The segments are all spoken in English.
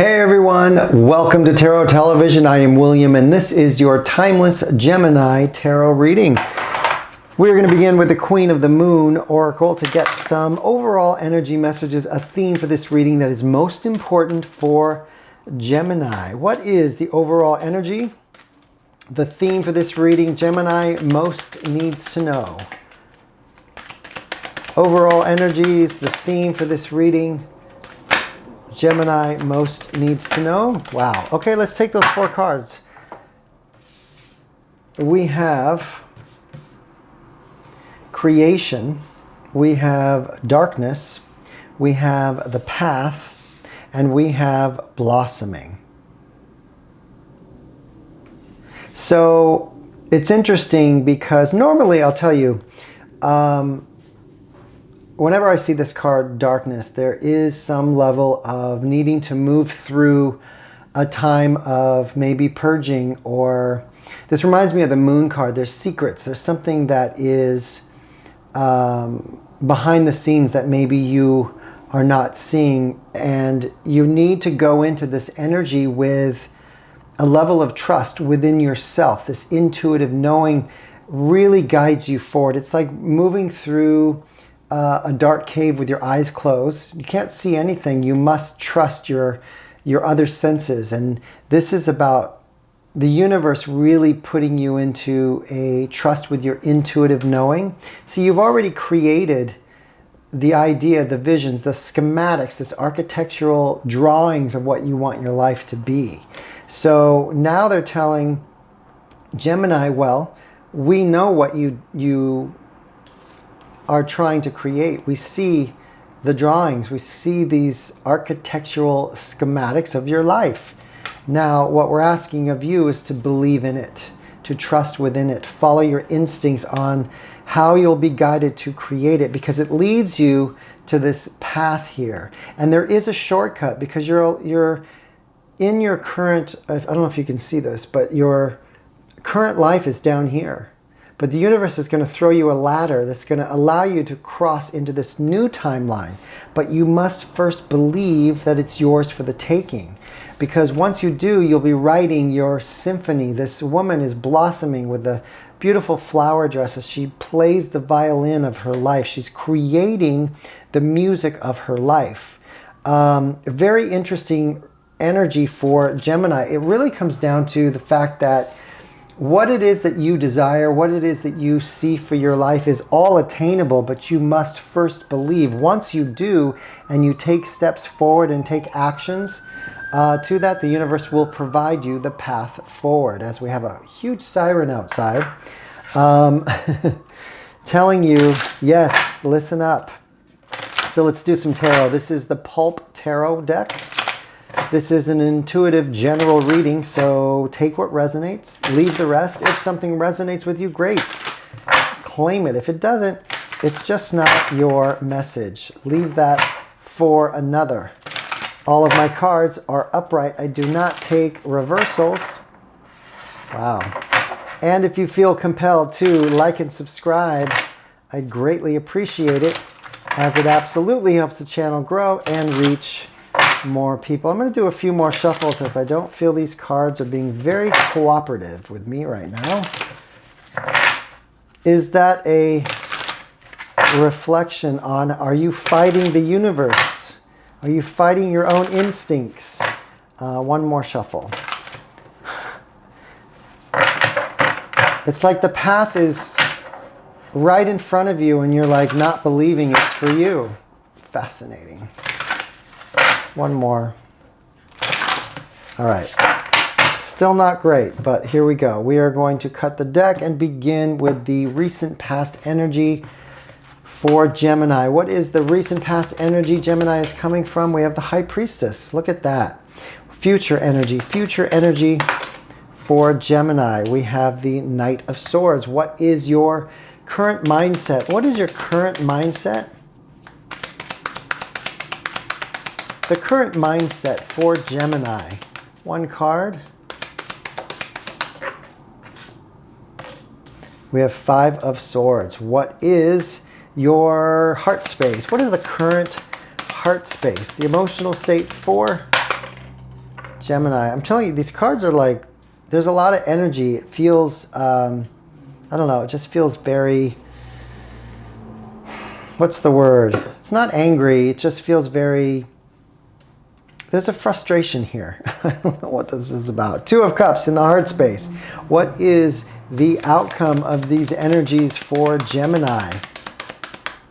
Hey everyone, welcome to Tarot Television. I am William and this is your Timeless Gemini Tarot reading. We're going to begin with the Queen of the Moon Oracle to get some overall energy messages, a theme for this reading that is most important for Gemini. What is the overall energy? The theme for this reading, Gemini most needs to know. Overall energies, the theme for this reading, Gemini most needs to know. Wow. Okay, let's take those 4 cards. We have creation, we have darkness, we have the path, and we have blossoming. So it's interesting because normally I'll tell you, whenever I see this card, darkness, there is some level of needing to move through a time of maybe purging, or this reminds me of the moon card. There's secrets. There's something that is behind the scenes that maybe you are not seeing, and you need to go into this energy with a level of trust within yourself. This intuitive knowing really guides you forward. It's like moving through a dark cave with your eyes closed. You can't see anything. You must trust your other senses. And this is about the universe really putting you into a trust with your intuitive knowing. So you've already created the idea, the visions, the schematics, this architectural drawings of what you want your life to be. So now they're telling Gemini, well, we know what you are trying to create. We see the drawings. We see these architectural schematics of your life. Now, what we're asking of you is to believe in it, to trust within it, follow your instincts on how you'll be guided to create it, because it leads you to this path here. And there is a shortcut, because you're in your current, I don't know if you can see this, but your current life is down here. But the universe is going to throw you a ladder that's going to allow you to cross into this new timeline. But you must first believe that it's yours for the taking. Because once you do, you'll be writing your symphony. This woman is blossoming with the beautiful flower dresses. She plays the violin of her life. She's creating the music of her life. Very interesting energy for Gemini. It really comes down to the fact that what it is that you desire, what it is that you see for your life is all attainable, but you must first believe. Once you do, and you take steps forward and take actions to that, the universe will provide you the path forward. As we have a huge siren outside telling you, yes, listen up. So let's do some tarot. This is the Pulp tarot deck. This is an intuitive general reading, so take what resonates, leave the rest. If something resonates with you, great. Claim it. If it doesn't, it's just not your message. Leave that for another. All of my cards are upright. I do not take reversals. Wow. And if you feel compelled to like and subscribe, I'd greatly appreciate it, as it absolutely helps the channel grow and reach more people. I'm going to do a few more shuffles, as I don't feel these cards are being very cooperative with me right now. Is that a reflection on, are you fighting the universe? Are you fighting your own instincts? One more shuffle. It's like the path is right in front of you and you're like not believing it's for you. Fascinating. One more. All right. Still not great, but here we go. We are going to cut the deck and begin with the recent past energy for Gemini. What is the recent past energy Gemini is coming from? We have the High Priestess. Look at that. Future energy for Gemini. We have the Knight of Swords. What is your current mindset? What is your current mindset? The current mindset for Gemini. One card. We have Five of Swords. What is your heart space? What is the current heart space? The emotional state for Gemini. I'm telling you, these cards are like, there's a lot of energy. It feels, I don't know, it just feels very, what's the word? It's not angry. It just feels very, there's a frustration here. I don't know what this is about. Two of Cups in the heart space. What is the outcome of these energies for Gemini?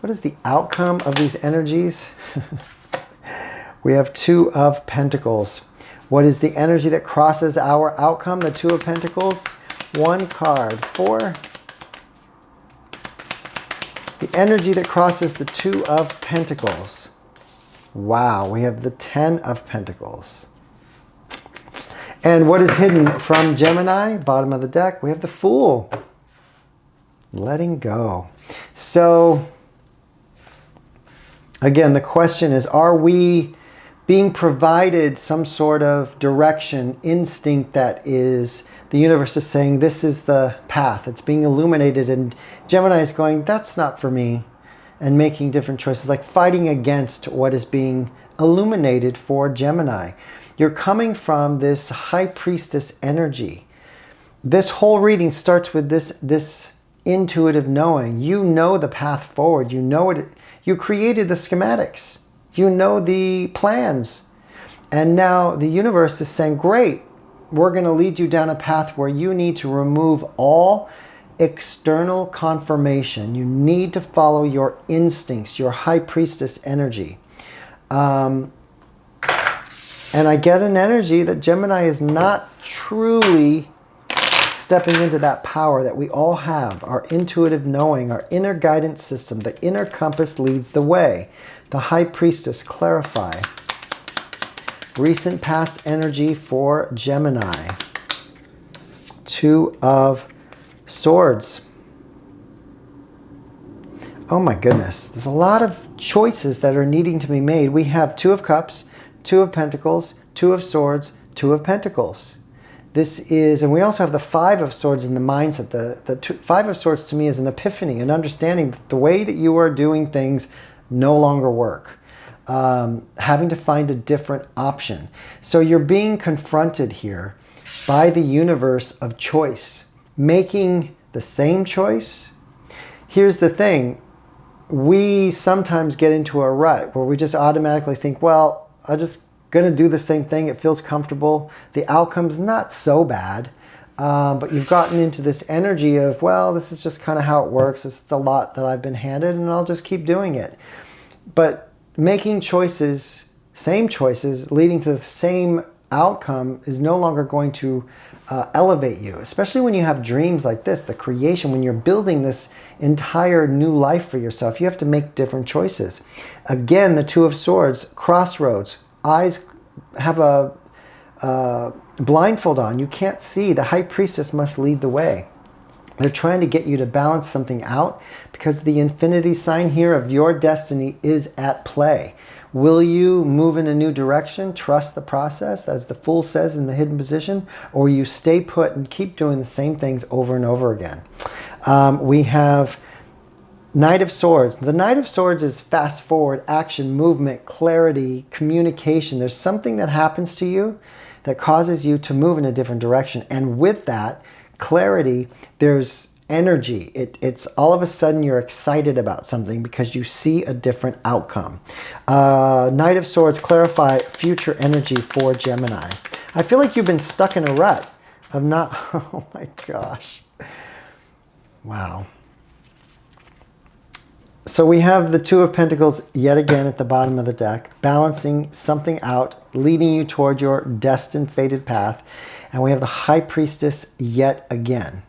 What is the outcome of these energies? We have Two of Pentacles. What is the energy that crosses our outcome? The Two of Pentacles. One card for the energy that crosses the Two of Pentacles. Wow, we have the Ten of Pentacles. And what is hidden from Gemini? Bottom of the deck, we have the Fool. Letting go. So, again, the question is, are we being provided some sort of direction, instinct that is, the universe is saying, this is the path. It's being illuminated, and Gemini is going, that's not for me, and making different choices, like fighting against what is being illuminated for Gemini. You're coming from this High Priestess energy. This whole reading starts with this intuitive knowing. You know the path forward. You know it. You created the schematics. You know the plans. And now the universe is saying, great, we're going to lead you down a path where you need to remove all external confirmation. You need to follow your instincts, your High Priestess energy. And I get an energy that Gemini is not truly stepping into that power that we all have, our intuitive knowing, our inner guidance system. The inner compass leads the way. The High Priestess, clarify. Recent past energy for Gemini. Two of Swords. Oh my goodness. There's a lot of choices that are needing to be made. We have Two of Cups, Two of Pentacles, Two of Swords, Two of Pentacles. This is, and we also have the Five of Swords in the mindset. The Five of Swords to me is an epiphany, an understanding that the way that you are doing things no longer work. Having to find a different option. So you're being confronted here by the universe of choice. Making the same choice. Here's the thing. We sometimes get into a rut where we just automatically think, well, I'm just going to do the same thing. It feels comfortable. The outcome's not so bad. But you've gotten into this energy of, well, this is just kind of how it works. This is the lot that I've been handed, and I'll just keep doing it. But making choices, same choices, leading to the same outcome is no longer going to elevate you, especially when you have dreams like this, the creation, when you're building this entire new life for yourself. You have to make different choices. Again, the Two of Swords, crossroads, eyes have a blindfold on. You can't see. The High Priestess must lead the way. They're trying to get you to balance something out because the infinity sign here of your destiny is at play. Will you move in a new direction, trust the process, as the Fool says in the hidden position, or will you stay put and keep doing the same things over and over again? We have Knight of Swords. The Knight of Swords is fast forward, action, movement, clarity, communication. There's something that happens to you that causes you to move in a different direction. And with that clarity, there's energy. It's all of a sudden you're excited about something because you see a different outcome. Knight of Swords, clarify future energy for Gemini. I feel like you've been stuck in a rut of not, oh my gosh. Wow. So we have the Two of Pentacles yet again at the bottom of the deck, balancing something out, leading you toward your destined fated path. And we have the High Priestess yet again.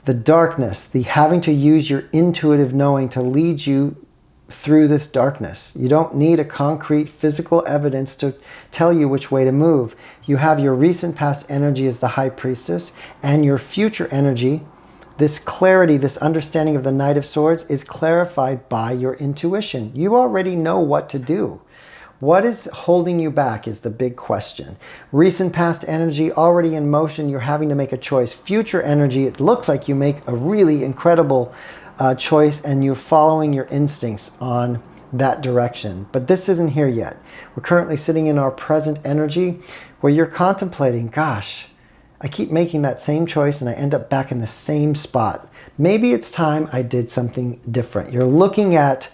The darkness, the having to use your intuitive knowing to lead you through this darkness. You don't need a concrete physical evidence to tell you which way to move. You have your recent past energy as the High Priestess, and your future energy, this clarity, this understanding of the Knight of Swords is clarified by your intuition. You already know what to do. What is holding you back is the big question. Recent past energy already in motion, you're having to make a choice. Future energy, it looks like you make a really incredible choice and you're following your instincts on that direction. But this isn't here yet. We're currently sitting in our present energy where you're contemplating, gosh, I keep making that same choice and I end up back in the same spot. Maybe it's time I did something different. You're looking at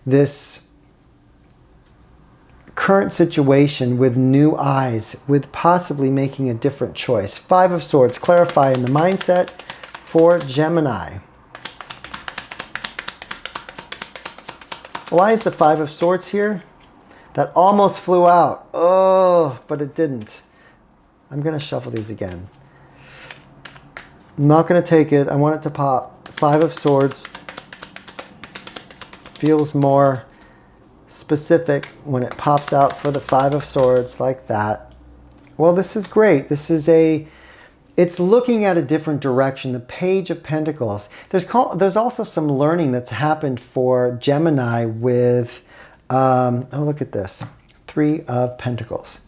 this current situation with new eyes, with possibly making a different choice. Five of Swords, clarify in the mindset for Gemini. Why is the Five of Swords here? That almost flew out. Oh, but it didn't. I'm going to shuffle these again. I'm not going to take it. I want it to pop. Five of Swords feels more specific when it pops out for the Five of Swords like that. Well, this is great. This is it's looking at a different direction. The Page of Pentacles. There's also some learning that's happened for Gemini with, oh, look at this. Three of Pentacles.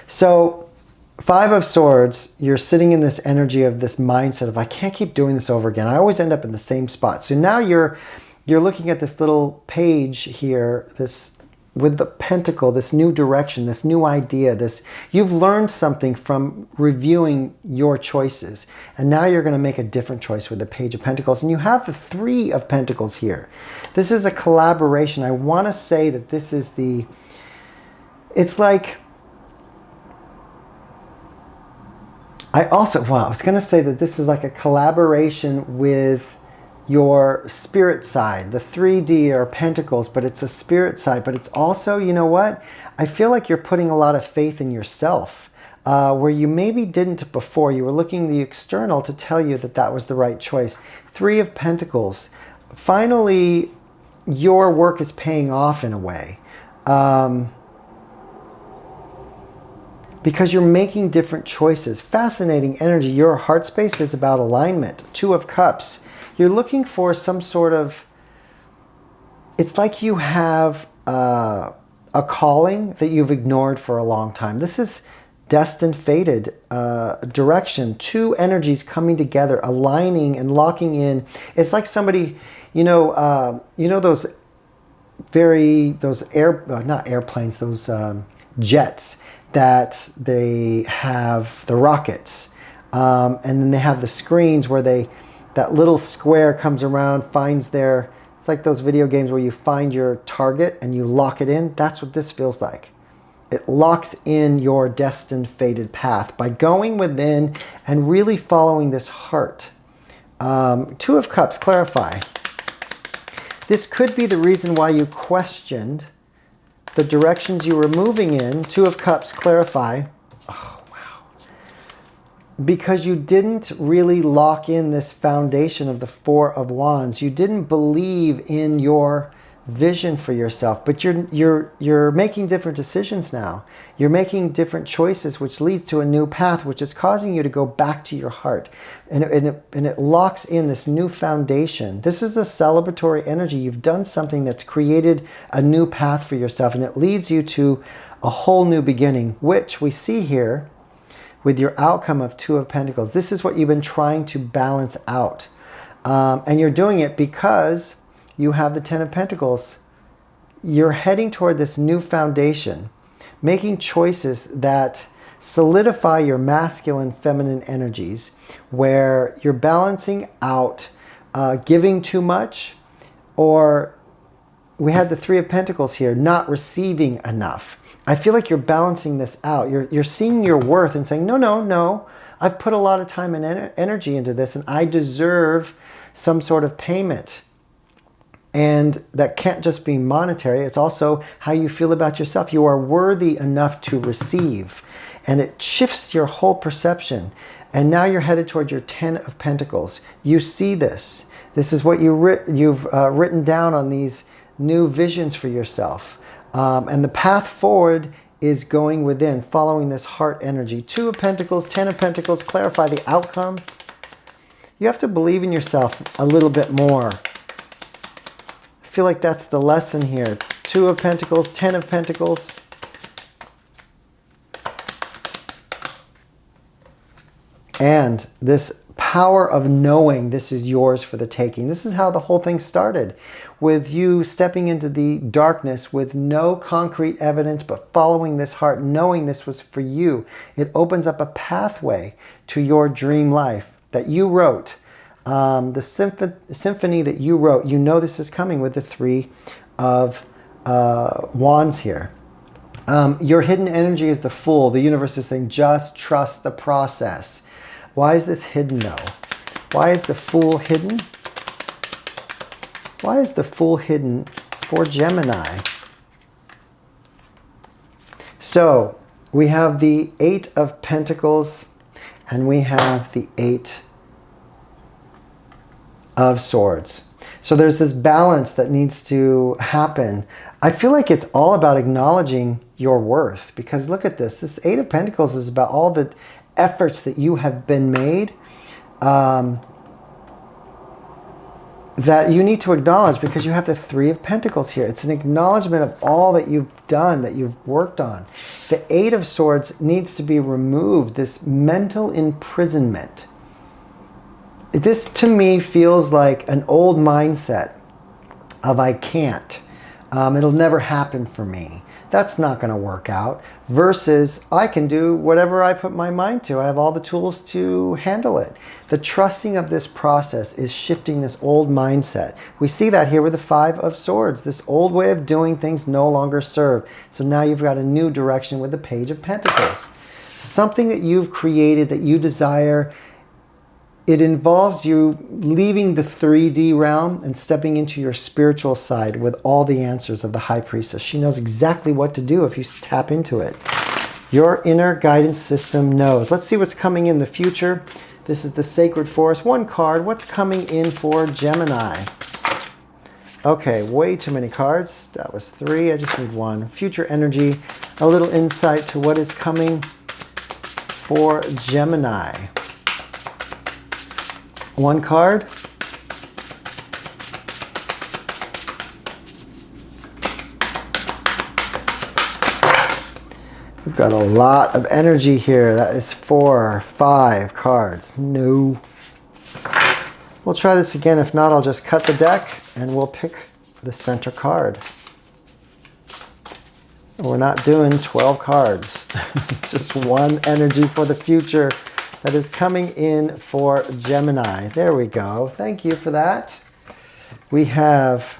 So Five of Swords, you're sitting in this energy of this mindset of, I can't keep doing this over again. I always end up in the same spot. So now you're looking at this little page here, this with the pentacle, this new direction, this new idea, you've learned something from reviewing your choices. And now you're going to make a different choice with the Page of Pentacles. And you have the Three of Pentacles here. This is a collaboration. I want to say that this is it's like, I was going to say that this is like a collaboration with your spirit side, the 3D or Pentacles, but it's a spirit side. But it's also, you know what? I feel like you're putting a lot of faith in yourself, where you maybe didn't before. You were looking the external to tell you that that was the right choice. Three of Pentacles. Finally, your work is paying off in a way. Because you're making different choices. Fascinating energy. Your heart space is about alignment. Two of Cups. You're looking for some sort of, it's like you have a calling that you've ignored for a long time. This is destined, fated direction. Two energies coming together, aligning and locking in. It's like somebody, those not airplanes, those jets that they have, the rockets, and then they have the screens where that little square comes around, finds it's like those video games where you find your target and you lock it in. That's what this feels like. It locks in your destined, fated path by going within and really following this heart. Two of Cups, clarify. This could be the reason why you questioned the directions you were moving in. Two of Cups, clarify. Oh, wow. Because you didn't really lock in this foundation of the Four of Wands. You didn't believe in your vision for yourself, but you're making different decisions now. You're making different choices, which leads to a new path, which is causing you to go back to your heart. And it locks in this new foundation. This is a celebratory energy. You've done something that's created a new path for yourself, and it leads you to a whole new beginning, which we see here with your outcome of Two of Pentacles. This is what you've been trying to balance out. And you're doing it because you have the Ten of Pentacles. You're heading toward this new foundation, making choices that solidify your masculine, feminine energies, where you're balancing out giving too much, or we had the Three of Pentacles here, not receiving enough. I feel like you're balancing this out. You're seeing your worth and saying, no, I've put a lot of time and energy into this, and I deserve some sort of payment. And that can't just be monetary. It's also how you feel about yourself. You are worthy enough to receive. And it shifts your whole perception. And now you're headed toward your Ten of Pentacles. You see this. This is what you've written down on these new visions for yourself. And the path forward is going within, following this heart energy. Two of Pentacles, Ten of Pentacles, clarify the outcome. You have to believe in yourself a little bit more. I feel like that's the lesson here. Two of Pentacles, Ten of Pentacles. And this power of knowing this is yours for the taking. This is how the whole thing started, with you stepping into the darkness with no concrete evidence, but following this heart, knowing this was for you. It opens up a pathway to your dream life that you wrote. The symphony that you wrote, you know this is coming with the Three of Wands here. Your hidden energy is the Fool. The universe is saying, just trust the process. Why is this hidden though? Why is the Fool hidden? Why is the Fool hidden for Gemini? So we have the Eight of Pentacles and we have the Eight of Swords. So there's this balance that needs to happen. I feel like it's all about acknowledging your worth, because look at this. This Eight of Pentacles is about all the efforts that you have been made, that you need to acknowledge, because you have the Three of Pentacles here. It's an acknowledgement of all that you've done, that you've worked on. The Eight of Swords needs to be removed, this mental imprisonment. This to me feels like an old mindset of I can't. It'll never happen for me. That's not going to work out. Versus I can do whatever I put my mind to. I have all the tools to handle it. The trusting of this process is shifting this old mindset. We see that here with the Five of Swords. This old way of doing things no longer serve. So now you've got a new direction with the Page of Pentacles. Something that you've created that you desire. It involves you leaving the 3D realm and stepping into your spiritual side with all the answers of the High Priestess. She knows exactly what to do if you tap into it. Your inner guidance system knows. Let's see what's coming in the future. This is the Sacred Forest. One card. What's coming in for Gemini? Okay, way too many cards. That was 3. I just need 1. Future energy. A little insight to what is coming for Gemini. 1 card. We've got a lot of energy here. That is 4, 5 cards. No. We'll try this again. If not, I'll just cut the deck and we'll pick the center card. We're not doing 12 cards. Just 1 energy for the future that is coming in for Gemini. There we go. Thank you for that. We have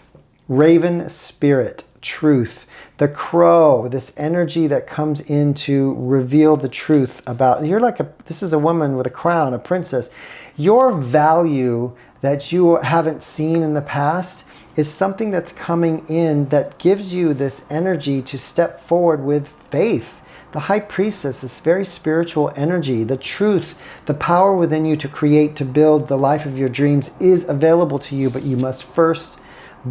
Raven Spirit, Truth. The Crow, this energy that comes in to reveal the truth about, you're like this is a woman with a crown, a princess. Your value that you haven't seen in the past is something that's coming in that gives you this energy to step forward with faith. The High Priestess, this very spiritual energy, the truth, the power within you to create, to build the life of your dreams is available to you, but you must first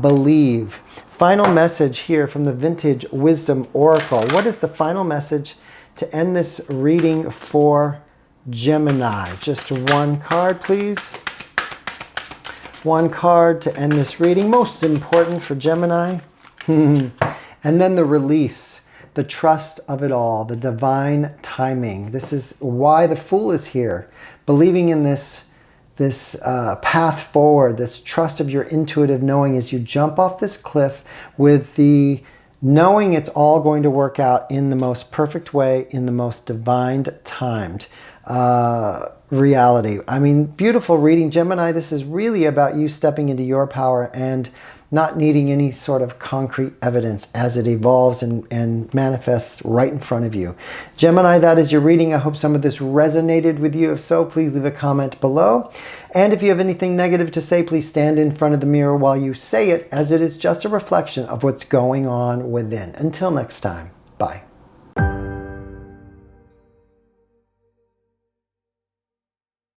believe. Final message here from the Vintage Wisdom Oracle. What is the final message to end this reading for Gemini? Just 1 card, please. 1 card to end this reading. Most important for Gemini. And then the release. The trust of it all, the divine timing. This is why the Fool is here. Believing in this path forward, this trust of your intuitive knowing as you jump off this cliff with the knowing it's all going to work out in the most perfect way, in the most divine timed reality. I mean, beautiful reading, Gemini. This is really about you stepping into your power and not needing any sort of concrete evidence as it evolves and manifests right in front of you. Gemini, that is your reading. I hope some of this resonated with you. If so, please leave a comment below. And if you have anything negative to say, please stand in front of the mirror while you say it, as it is just a reflection of what's going on within. Until next time, bye.